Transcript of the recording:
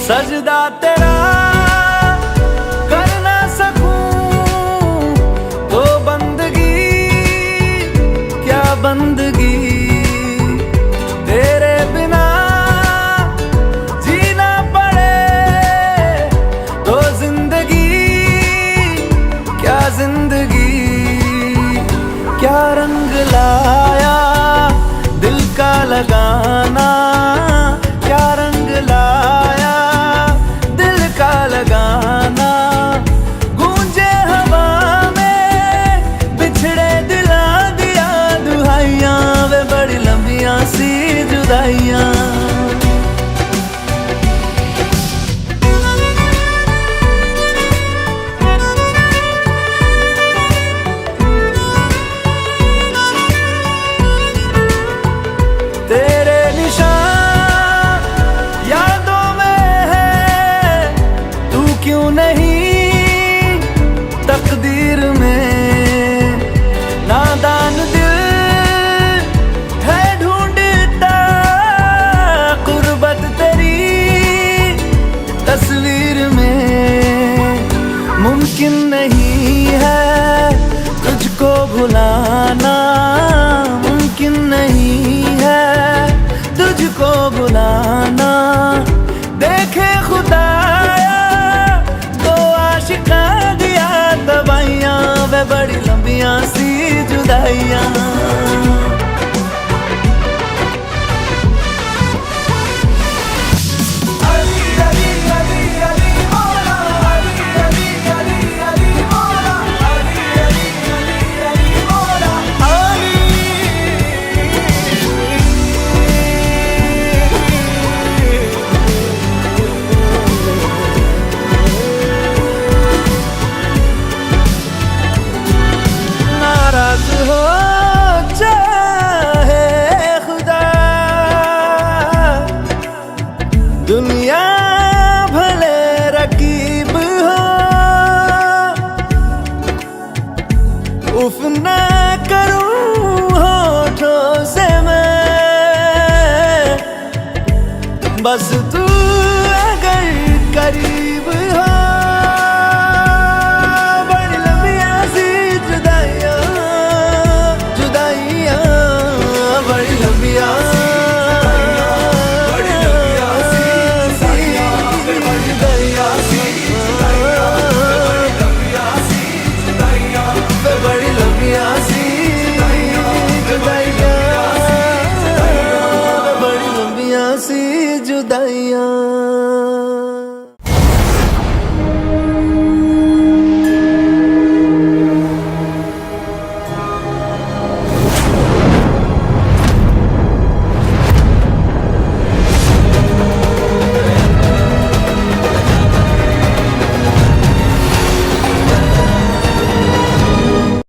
सजदा तेरा कर ना सकूं तो बंदगी क्या बंदगी, तेरे बिना जीना पड़े तो जिंदगी क्या जिंदगी। क्या रंग लाया दिल का लगाना, क्या रंग लाया दिल का लगाना। गूंजे हवा में बिछड़े दिला दिया दुहाइयां, वे बड़ी लंबियां सी जुदाइयां। तेरे निशान यादों में है, तू क्यों नहीं तकदीर में। नादान दिल है ढूंढता कुर्बत तेरी तस्वीर में। मुमकिन नहीं है तुझको भुलाना, मुमकिन नहीं है तुझको बुलाना। देखे खुदाया तो आशिका दिया दवाइयां, वे बड़ी लंबियां सी जुदाइयां। हो चाहे खुदा दुनिया भले रकीब हो, उफ ना करूं होठों से मैं, बस तू अगर करीब हो।